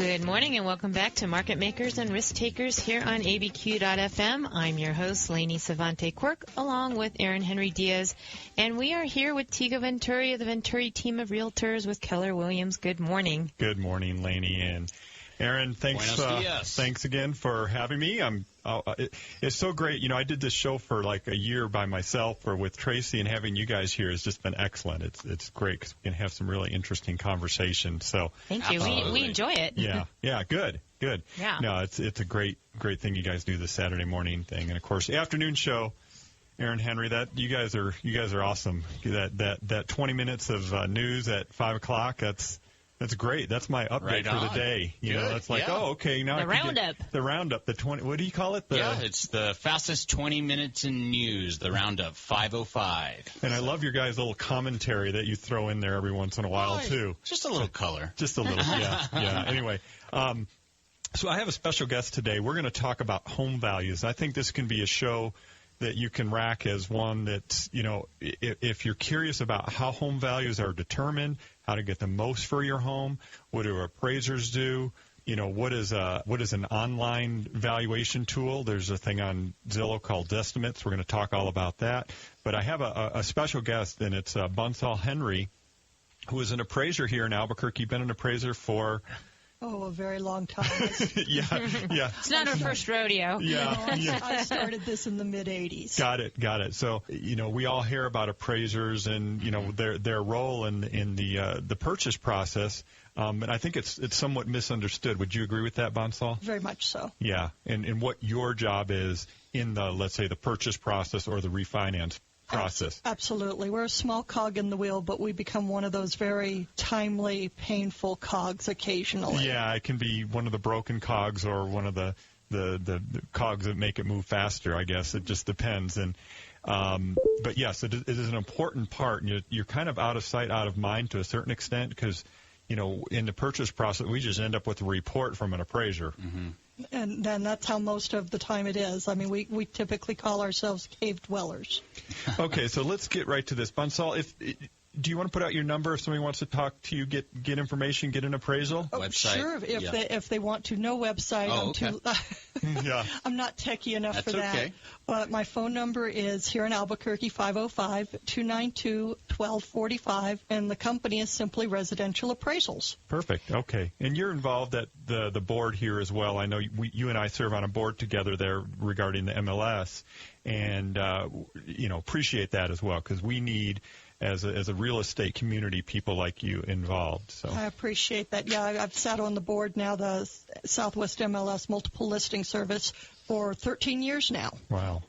Good morning and welcome back to Market Makers and Risk Takers here on ABQ.FM. I'm your host, Lainey Savante Quirk, along with Aaron Henry Diaz. And we are here with Tigo Venturi of the Venturi team of realtors with Keller Williams. Good morning. Good morning, Lainey. And Aaron, thanks again for having me. It's so great. You know, I did this show for like a year by myself or with Tracy, and having you guys here has just been excellent. It's great because we can have some really interesting conversations. So thank you. We enjoy it. Yeah, good. Yeah. No, it's a great thing you guys do, the Saturday morning thing, and of course the afternoon show. Aaron Henry, you guys are awesome. That 20 minutes of news at 5 o'clock. That's great. That's my update for the day. You know, it's like, oh, okay, now the roundup. The roundup, the 20. What do you call it? It's the fastest 20 minutes in news. The roundup, 5:05. And I love your guys' little commentary that you throw in there every once in a while too. Just a little color. Just a little, yeah. Anyway, so I have a special guest today. We're going to talk about home values. I think this can be a show that you can rack as one that, you know, if you're curious about how home values are determined, how to get the most for your home, what do appraisers do, you know, what is an online valuation tool? There's a thing on Zillow called Estimates. We're going to talk all about that. But I have a special guest, and it's Bonsall Henry, who is an appraiser here in Albuquerque. Been an appraiser for... a very long time. Yeah. It's not our first rodeo. Yeah. I started this in the mid-'80s. Got it. So, you know, we all hear about appraisers and, you know, their role in the purchase process. And I think it's somewhat misunderstood. Would you agree with that, Bonsall? Very much so. Yeah. And what your job is in the, let's say, the purchase process or the refinance process. Absolutely. We're a small cog in the wheel, but we become one of those very timely, painful cogs occasionally. Yeah, it can be one of the broken cogs or one of the cogs that make it move faster, I guess. It just depends. And but yes, it is an important part. And you're kind of out of sight, out of mind to a certain extent because, you know, in the purchase process, we just end up with a report from an appraiser. Mm-hmm. And then that's how most of the time it is. I mean, we typically call ourselves cave dwellers. Okay, so let's get right to this. Bonsall, do you want to put out your number if somebody wants to talk to you, get information, get an appraisal? Website? Sure, if they want to. No website. I'm not techie enough for that. Okay. But my phone number is here in Albuquerque, 505-292-1245, and the company is simply Residential Appraisals. Perfect. Okay. And you're involved at the board here as well. I know you and I serve on a board together there regarding the MLS, and you know, appreciate that as well because we need, as a real estate community, people like you involved. So I appreciate that. Yeah, I've sat on the board now, the Southwest MLS Multiple Listing Service, for 13 years now. Wow.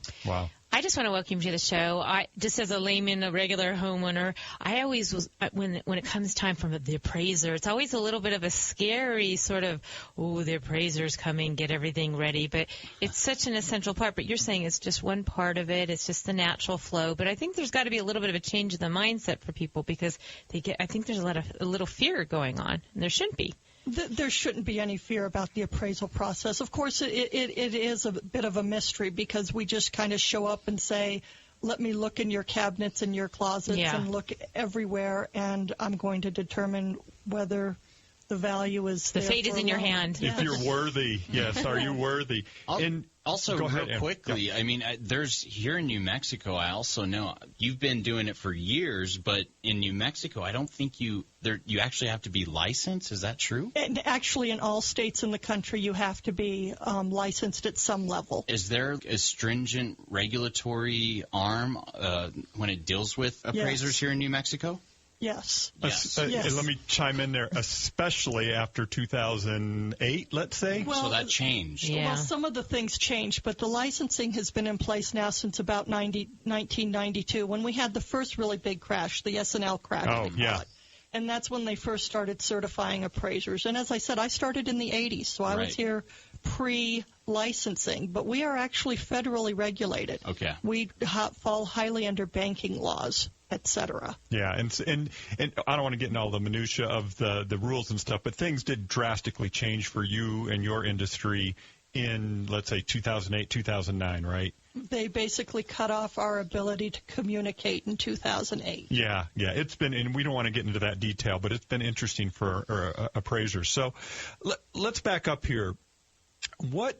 I just want to welcome you to the show. Just as a layman, a regular homeowner, I always was, when it comes time for the appraiser, it's always a little bit of a scary sort of, the appraiser's coming, get everything ready. But it's such an essential part. But you're saying it's just one part of it. It's just the natural flow. But I think there's got to be a little bit of a change in the mindset for people because I think there's a little fear going on, and there shouldn't be. There shouldn't be any fear about the appraisal process. Of course, it is a bit of a mystery because we just kind of show up and say, let me look in your cabinets and your closets and look everywhere, and I'm going to determine whether the value is the fate is in your hand. If you're worthy, yes. Are you worthy? Also, real quickly, I mean, there's here in New Mexico, I also know you've been doing it for years, but in New Mexico, I don't think you actually have to be licensed. Is that true? And actually, in all states in the country, you have to be licensed at some level. Is there a stringent regulatory arm when it deals with appraisers here in New Mexico? Yes. Let me chime in there, especially after 2008, let's say. Well, so that changed. Yeah. Well, some of the things changed, but the licensing has been in place now since about 1992, when we had the first really big crash, the S&L crash. Oh, yeah. And that's when they first started certifying appraisers. And as I said, I started in the 80s, so I was here pre-licensing. But we are actually federally regulated. Okay. We fall highly under banking laws, et cetera. Yeah, and I don't want to get into all the minutia of the rules and stuff, but things did drastically change for you and your industry in, let's say, 2008, 2009, right? They basically cut off our ability to communicate in 2008. Yeah, it's been, and we don't want to get into that detail, but it's been interesting for appraisers. So let's back up here. Let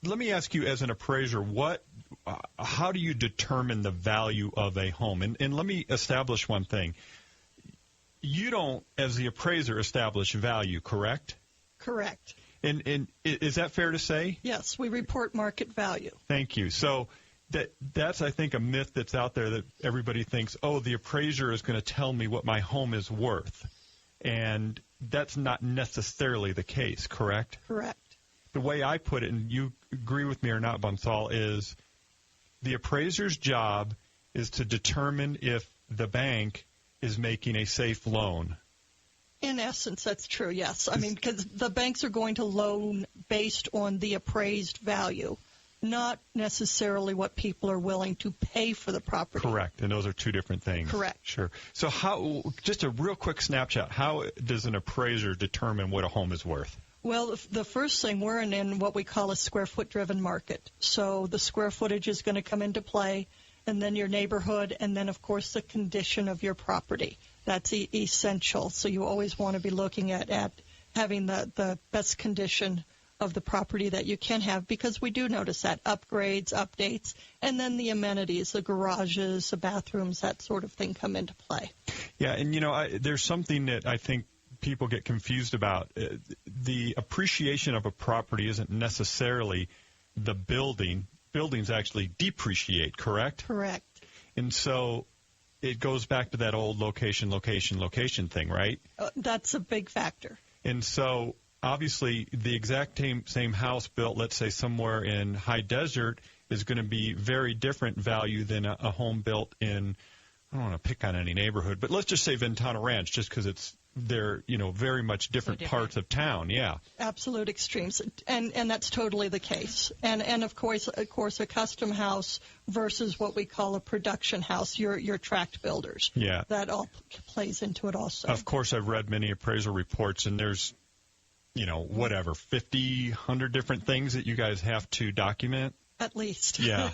me ask you, as an appraiser, how do you determine the value of a home? And let me establish one thing. You don't, as the appraiser, establish value, correct? Correct. And is that fair to say? Yes, we report market value. Thank you. So that's, I think, a myth that's out there that everybody thinks, oh, the appraiser is going to tell me what my home is worth. And that's not necessarily the case, correct? Correct. The way I put it, and you agree with me or not, Bonsall, is the appraiser's job is to determine if the bank is making a safe loan. In essence, that's true, yes. I mean, because the banks are going to loan based on the appraised value, not necessarily what people are willing to pay for the property. Correct, and those are two different things. Correct. Sure. So just a real quick snapshot, how does an appraiser determine what a home is worth? Well, the first thing, we're in what we call a square foot driven market. So the square footage is going to come into play, and then your neighborhood, and then, of course, the condition of your property. That's essential. So you always want to be looking at having the best condition of the property that you can have, because we do notice that upgrades, updates, and then the amenities, the garages, the bathrooms, that sort of thing come into play. Yeah, and, there's something that I think people get confused about. The appreciation of a property isn't necessarily the building. Buildings actually depreciate, correct? Correct. And so it goes back to that old location thing, right? That's a big factor. And so obviously the exact same house built, let's say, somewhere in high desert is going to be very different value than a home built in, I don't want to pick on any neighborhood, but let's just say Ventana Ranch, just because they're very much different parts of town. Yeah, absolute extremes, and that's totally the case. And of course a custom house versus what we call a production house, your tract builders. Yeah, that all plays into it also. Of course, I've read many appraisal reports, and there's 50, 100 different things that you guys have to document. At least. Yeah.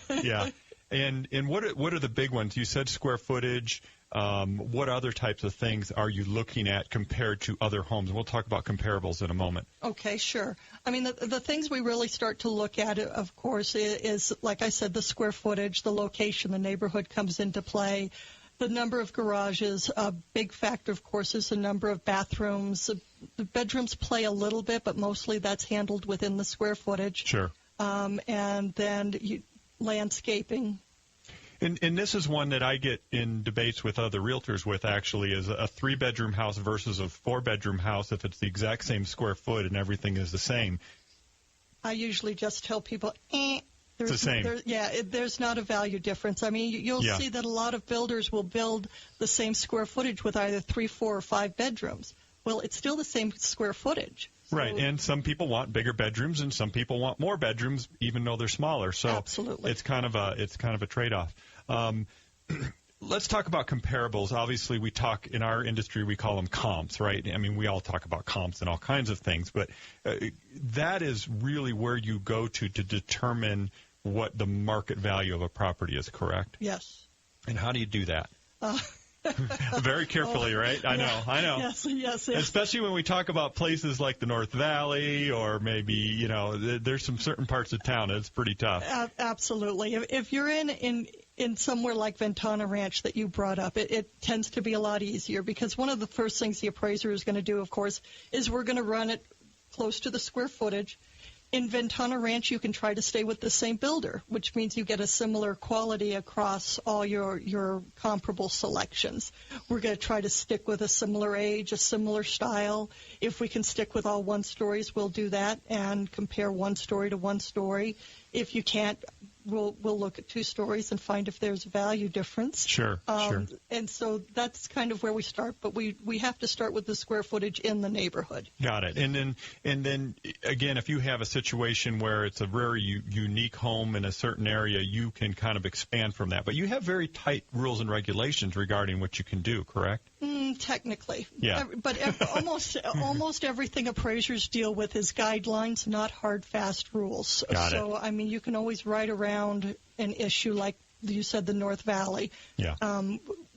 And what are the big ones? You said square footage. What other types of things are you looking at compared to other homes? We'll talk about comparables in a moment. Okay, sure. I mean, the things we really start to look at, of course, is, like I said, the square footage, the location, the neighborhood comes into play, the number of garages. A big factor, of course, is the number of bathrooms. The bedrooms play a little bit, but mostly that's handled within the square footage. Sure. And then landscaping. And this is one that I get in debates with other realtors with, actually, is a 3-bedroom house versus a 4-bedroom house if it's the exact same square foot and everything is the same. I usually just tell people, it's the same. There's not a value difference. I mean, you'll see that a lot of builders will build the same square footage with either 3, 4, or 5 bedrooms. Well, it's still the same square footage. So, right, and some people want bigger bedrooms, and some people want more bedrooms, even though they're smaller. So absolutely, it's kind of a trade-off. Let's talk about comparables. Obviously, we talk in our industry, we call them comps, right? I mean, we all talk about comps and all kinds of things, but that is really where you go to determine what the market value of a property is, correct? Yes. And how do you do that? Very carefully, right? I know. Yes. Especially when we talk about places like the North Valley, or maybe, there's some certain parts of town that's pretty tough. Absolutely. If you're in somewhere like Ventana Ranch that you brought up, it tends to be a lot easier, because one of the first things the appraiser is going to do, of course, is we're going to run it close to the square footage. In Ventana Ranch, you can try to stay with the same builder, which means you get a similar quality across all your comparable selections. We're going to try to stick with a similar age, a similar style. If we can stick with all one-stories, we'll do that and compare one story to one story. If you can't, we'll look at 2 stories and find if there's a value difference. Sure. And so that's kind of where we start, but we have to start with the square footage in the neighborhood. Got it. And then again, if you have a situation where it's a very unique home in a certain area, you can kind of expand from that. But you have very tight rules and regulations regarding what you can do, correct? Technically. Yeah. But almost everything appraisers deal with is guidelines, not hard, fast rules. Got it. So, I mean, you can always write around an issue like you said, the North Valley. Yeah.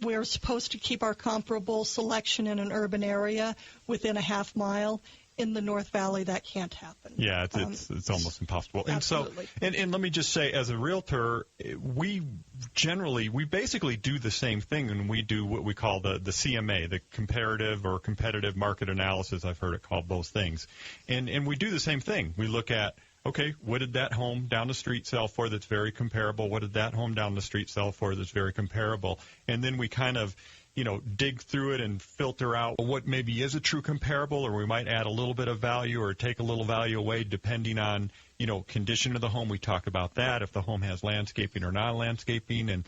We're supposed to keep our comparable selection in an urban area within a half mile. In the North Valley, that can't happen. Yeah, it's almost impossible. Absolutely. And so, and let me just say, as a realtor, we basically do the same thing, and we do what we call the CMA, the comparative or competitive market analysis. I've heard it called both things. And we do the same thing. We look at, okay, what did that home down the street sell for that's very comparable? What did that home down the street sell for that's very comparable? And then we kind of, dig through it and filter out what maybe is a true comparable, or we might add a little bit of value or take a little value away depending on, condition of the home. We talk about that, if the home has landscaping or non-landscaping,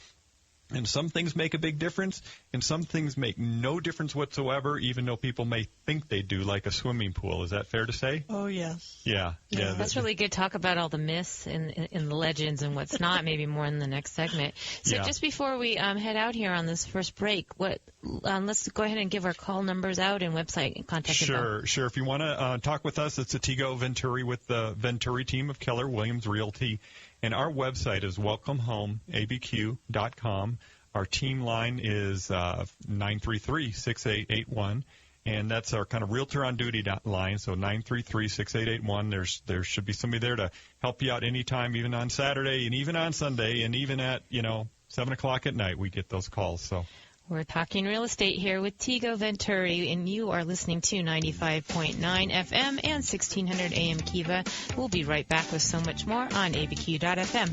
and some things make a big difference, and some things make no difference whatsoever, even though people may think they do, like a swimming pool. Is that fair to say? Oh, yes. Yeah. That's really good. Talk about all the myths and the legends and what's not, maybe more in the next segment. So just before we head out here on this first break, let's go ahead and give our call numbers out and website and contact info. Sure. If you want to talk with us, it's Atigo Venturi with the Venturi team of Keller Williams Realty. And our website is welcomehomeabq.com. Our team line is 933-6881, and that's our kind of realtor on duty line. So 933-6881. There should be somebody there to help you out anytime, even on Saturday and even on Sunday, and even at 7:00 at night we get those calls. So. We're talking real estate here with Tigo Venturi, and you are listening to 95.9 FM and 1600 AM Kiva. We'll be right back with so much more on abq.fm.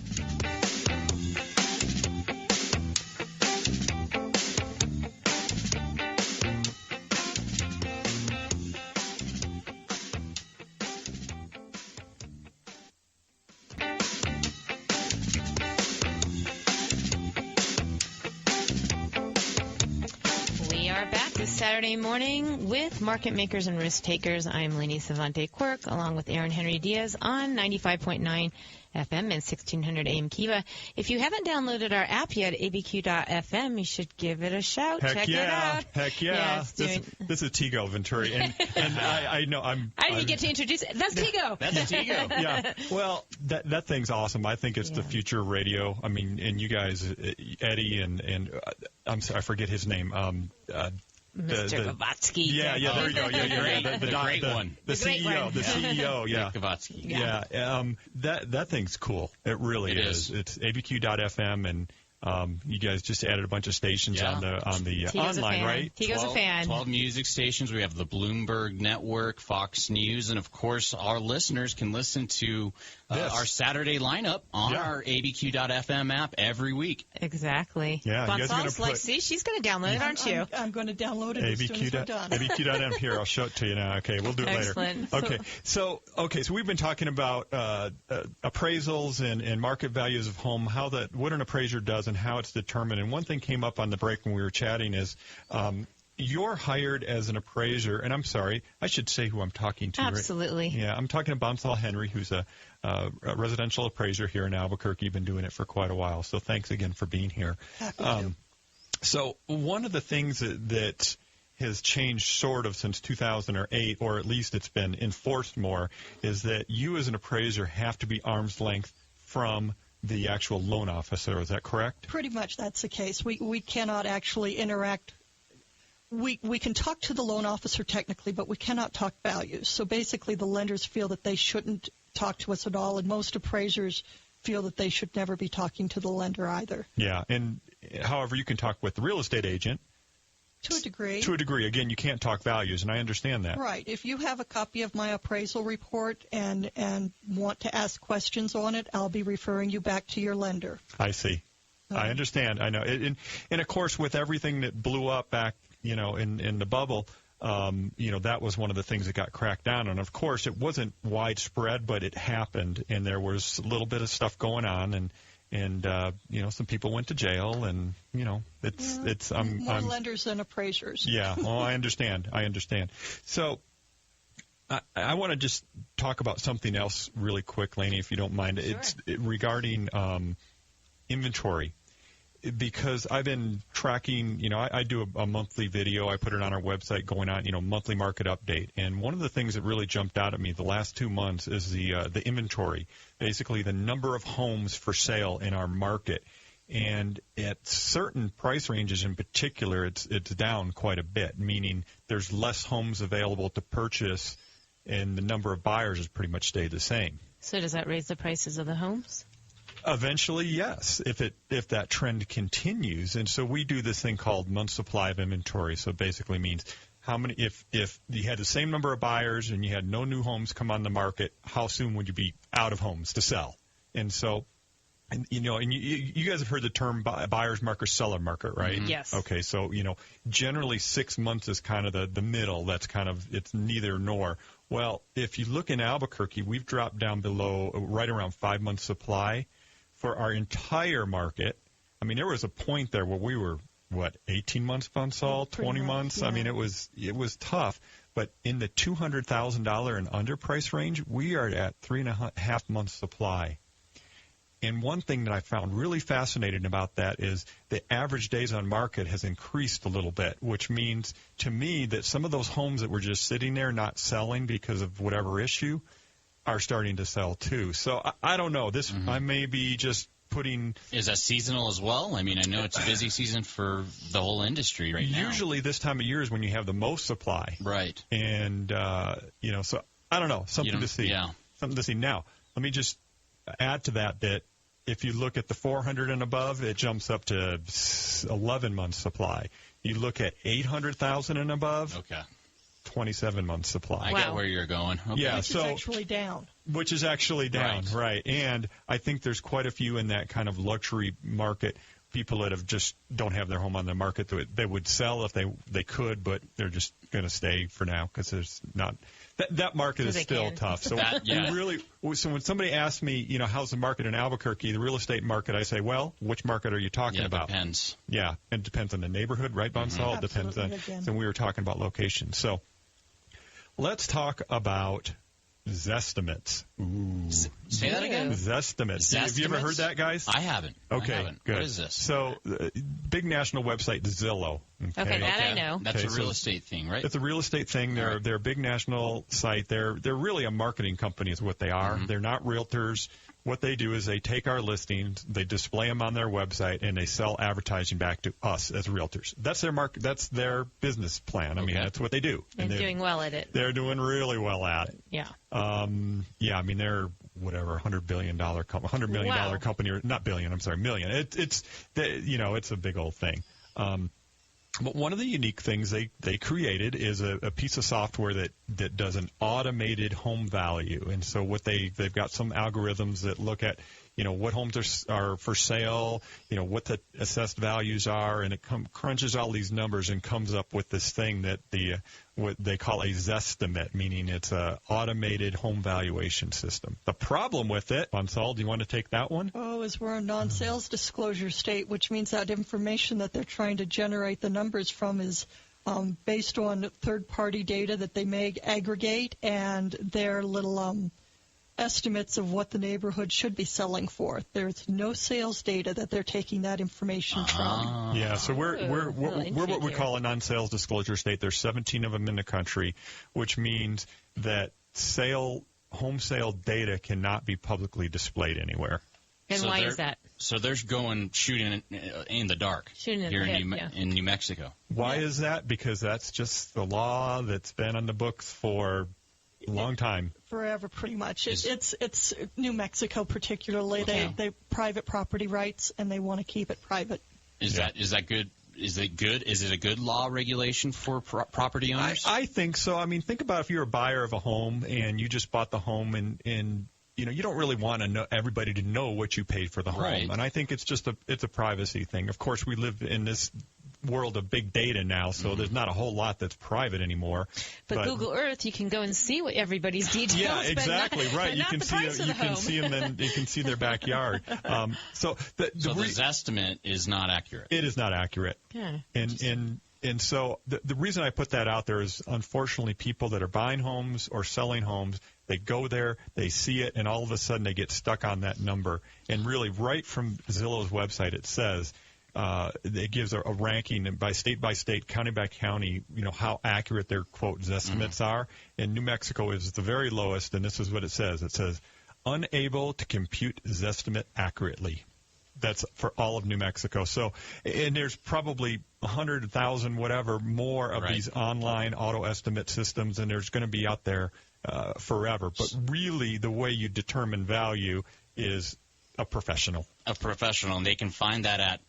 Saturday morning with market makers and risk takers. I'm Lainey Savante Quirk, along with Aaron Henry Diaz on 95.9 FM and 1600 AM Kiva. If you haven't downloaded our app yet, abq.fm, you should give it a shout. Check it out. Heck yeah. This is Tigo Venturi. And I know I didn't get to introduce it. That's Tigo. That's Tigo. Yeah. Well, that thing's awesome. I think it's the future of radio. I mean, and you guys, Eddie and I'm sorry, I forget his name. Mr. Gavatsky. Yeah, there you go. The great one. The CEO, yeah. Gavatsky. Yeah. That thing's cool. It really is. It's abq.fm, and you guys just added a bunch of stations on the online, right? Tigo's a fan. 12 music stations. We have the Bloomberg Network, Fox News, and of course our listeners can listen to our Saturday lineup on our abq.fm app every week. Exactly. Yeah, see, she's going to download it, aren't you? I'm going to download it as soon as we're done. abq.fm. Here, I'll show it to you now. Okay, we'll do it Excellent. later. Okay, so we've been talking about appraisals and market values of home, what an appraiser does and how it's determined. And one thing came up on the break when we were chatting is you're hired as an appraiser, and I'm sorry, I should say who I'm talking to. Absolutely. Right? Yeah, I'm talking to Bonsall Henry, who's a residential appraiser here in Albuquerque. Been doing it for quite a while, so thanks again for being here. Happy to. So one of the things that has changed sort of since 2008, or at least it's been enforced more, is that you as an appraiser have to be arm's length from the actual loan officer. Is that correct? Pretty much that's the case. We cannot actually interact. We can talk to the loan officer technically, but we cannot talk values. So basically the lenders feel that they shouldn't talk to us at all, and most appraisers feel that they should never be talking to the lender either. Yeah, and however, you can talk with the real estate agent. To a degree. To a degree. Again, you can't talk values, and I understand that. Right. If you have a copy of my appraisal report and want to ask questions on it, I'll be referring you back to your lender. I see. I understand. I know. And of course, with everything that blew up back, in the bubble, that was one of the things that got cracked down on. Of course, it wasn't widespread, but it happened, and there was a little bit of stuff going on, and some people went to jail, and it's more lenders than appraisers. Yeah, well, I understand. So I want to just talk about something else really quick, Lainey, if you don't mind. Sure. It's regarding inventory. because I've been tracking, I do a monthly video. I put it on our website going on, monthly market update. And one of the things that really jumped out at me the last 2 months is the inventory, basically the number of homes for sale in our market. And at certain price ranges in particular, it's down quite a bit, meaning there's less homes available to purchase, and the number of buyers has pretty much stayed the same. So does that raise the prices of the homes? Eventually, yes, if that trend continues. And so we do this thing called month supply of inventory. So it basically means how many, if you had the same number of buyers and you had no new homes come on the market, how soon would you be out of homes to sell? And so, and you guys have heard the term buyer's market, seller market, right? Mm-hmm. Yes. Okay, so, generally 6 months is kind of the middle. That's kind of, it's neither nor. Well, if you look in Albuquerque, we've dropped down below right around 5 months supply for our entire market. I mean, there was a point there where we were, 18 months Bonsall, 20 months? Yeah. I mean, it was tough. But in the $200,000 and under price range, we are at 3.5 months supply. And one thing that I found really fascinating about that is the average days on market has increased a little bit, which means to me that some of those homes that were just sitting there not selling because of whatever issue are starting to sell too. So I don't know. This I may be just putting. Is that seasonal as well? I mean, I know it's a busy season for the whole industry right now. Usually this time of year is when you have the most supply. Right. And, so I don't know. Something to see. Yeah. Something to see. Now, let me just add to that if you look at the 400 and above, it jumps up to 11 months supply. You look at 800,000 and above, 27 months supply. I get where you're going. Okay. Yeah, Which is actually down. Which is actually down, right. And I think there's quite a few in that kind of luxury market, people that have just don't have their home on the market. They would sell if they could, but they're just going to stay for now because there's not – that market is still tough. So so when somebody asks me, how's the market in Albuquerque, the real estate market, I say, well, which market are you talking about? Depends. Yeah, it depends on the neighborhood, right, Bonsall? It depends on – so we were talking about location. So let's talk about Zestimates. Ooh. Say that again? Zestimates. Have you ever heard that, guys? I haven't. Okay, I haven't. good. What is this? So, big national website, Zillow. Okay, that I know. That's a real estate thing, right? It's a real estate thing. They're a big national site. They're really a marketing company is what they are. Mm-hmm. They're not realtors. What they do is they take our listings, they display them on their website, and they sell advertising back to us as realtors. That's their market. That's their business plan. I mean, that's what they do. And they're doing well at it. They're doing really well at it. Yeah. I mean, they're $100 billion $100 million company, or not billion. I'm sorry, million. It's a big old thing. But one of the unique things they created is a piece of software that does an automated home value. And so what they've got some algorithms that look at, what homes are for sale, what the assessed values are, and it crunches all these numbers and comes up with this thing that what they call a Zestimate, meaning it's a automated home valuation system. The problem with it, Bonsall, do you want to take that one? Is we're a non-sales disclosure state, which means that information that they're trying to generate the numbers from is based on third-party data that they may aggregate and their little estimates of what the neighborhood should be selling for. There's no sales data that they're taking that information from. Yeah, so we're what we call a non-sales disclosure state. There's 17 of them in the country, which means that home sale data cannot be publicly displayed anywhere. And why is that? So they're shooting in the dark here in New Mexico. Why is that? Because that's just the law that's been on the books for a long time. Forever, pretty much. It's New Mexico particularly. Okay. They private property rights, and they want to keep it private. Is that good? Is it good? Is it a good law regulation for property owners? I think so. I mean, think about if you're a buyer of a home and you just bought the home and you don't really want to know everybody to know what you paid for the home. Right. And I think it's just a privacy thing. Of course, we live in this world of big data now, so there's not a whole lot that's private anymore. But Google Earth, you can go and see what everybody's details. Yeah, exactly, right. You can see them, and you can see their backyard. So the Zestimate is not accurate. It is not accurate. Yeah. And so the reason I put that out there is, unfortunately, people that are buying homes or selling homes, they go there, they see it, and all of a sudden they get stuck on that number. And really, right from Zillow's website, it says it gives a ranking by state, county by county, how accurate their quote estimates are. And New Mexico is the very lowest, and this is what it says. It says, unable to compute Zestimate accurately. That's for all of New Mexico. So, and there's probably 100,000, whatever, more of these online auto estimate systems, and there's going to be out there forever. But really, the way you determine value is a professional. A professional, and they can find that at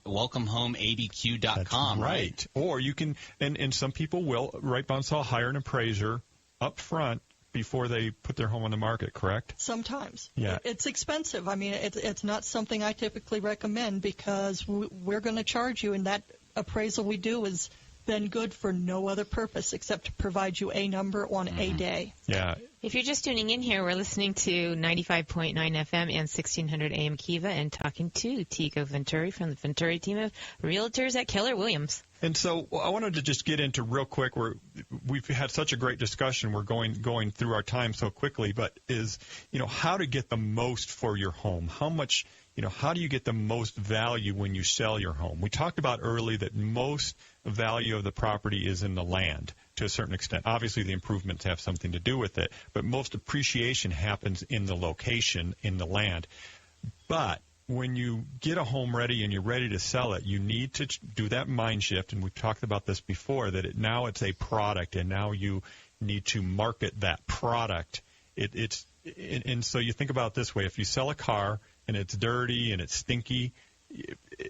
welcomehomeabq.com. That's right. Or you can, and some people will, right, Bonsall, hire an appraiser up front before they put their home on the market, correct? Sometimes. Yeah. It's expensive. I mean, it's not something I typically recommend because we're going to charge you, and that appraisal we do is then good for no other purpose except to provide you a number on a day. Yeah. If you're just tuning in here, we're listening to 95.9 FM and 1600 AM Kiva and talking to Tico Venturi from the Venturi team of realtors at Keller Williams. And so I wanted to just get into real quick. We've had such a great discussion. We're going through our time so quickly, but how to get the most for your home. How much, how do you get the most value when you sell your home? We talked about early that most value of the property is in the land to a certain extent. Obviously, the improvements have something to do with it, but most appreciation happens in the location, in the land. But when you get a home ready and you're ready to sell it, you need to do that mind shift, and we've talked about this before, that now it's a product, and now you need to market that product. And so you think about it this way. If you sell a car and it's dirty and it's stinky,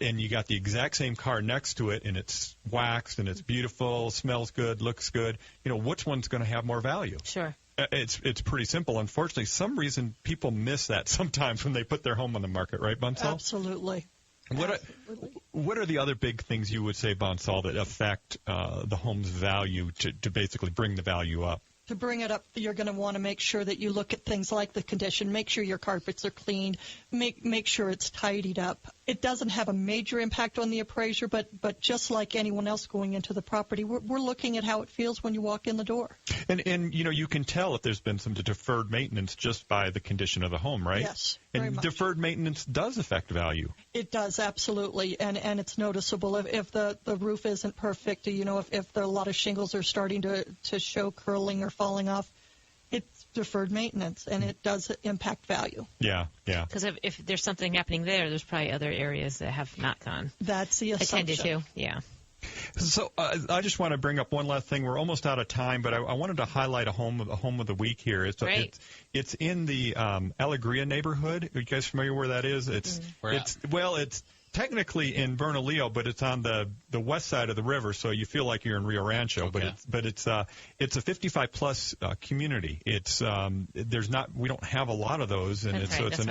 and you got the exact same car next to it, and it's waxed and it's beautiful, smells good, looks good, which one's going to have more value? Sure. It's pretty simple. Unfortunately, some reason people miss that sometimes when they put their home on the market, right, Bonsall? Absolutely. What are the other big things you would say, Bonsall, that affect the home's value to basically bring the value up? To bring it up, you're going to want to make sure that you look at things like the condition, make sure your carpets are cleaned, make sure it's tidied up. It doesn't have a major impact on the appraiser, but just like anyone else going into the property, we're looking at how it feels when you walk in the door. And you can tell if there's been some deferred maintenance just by the condition of the home, right? Yes, very much. Deferred maintenance does affect value. It does, absolutely, and it's noticeable if the roof isn't perfect, if a lot of shingles are starting to show curling or falling off. It's deferred maintenance, and it does impact value. Yeah. Because if there's something happening there's probably other areas that have not gone. That's the assumption. Attended to, yeah. So I just want to bring up one last thing. We're almost out of time, but I wanted to highlight a home of the week here. It's in the Alegria neighborhood. Are you guys familiar where that is? It's technically in Bernalillo, but it's on the west side of the river, so you feel like you're in Rio Rancho. Okay. But it's a 55+ community. We don't have a lot lot of those, and it's an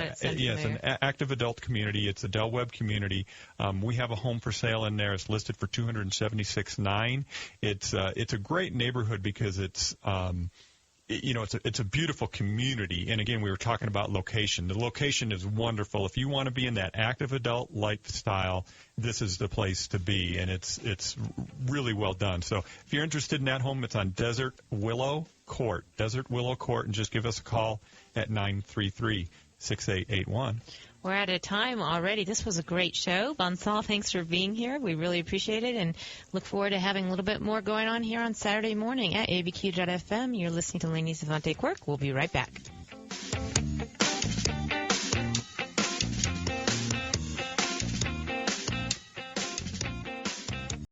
active adult community. It's a Del Webb community. We have a home for sale in there. It's listed for $276,900. It's a great neighborhood because it's a beautiful community. And again, we were talking about location. The location is wonderful. If you want to be in that active adult lifestyle, this is the place to be. And it's really well done. So if you're interested in that home, it's on Desert Willow Court, and just give us a call at 933-6881. We're out of time already. This was a great show. Bonsall, thanks for being here. We really appreciate it and look forward to having a little bit more going on here on Saturday morning at abq.fm. You're listening to Lainey Savante Quirk. We'll be right back.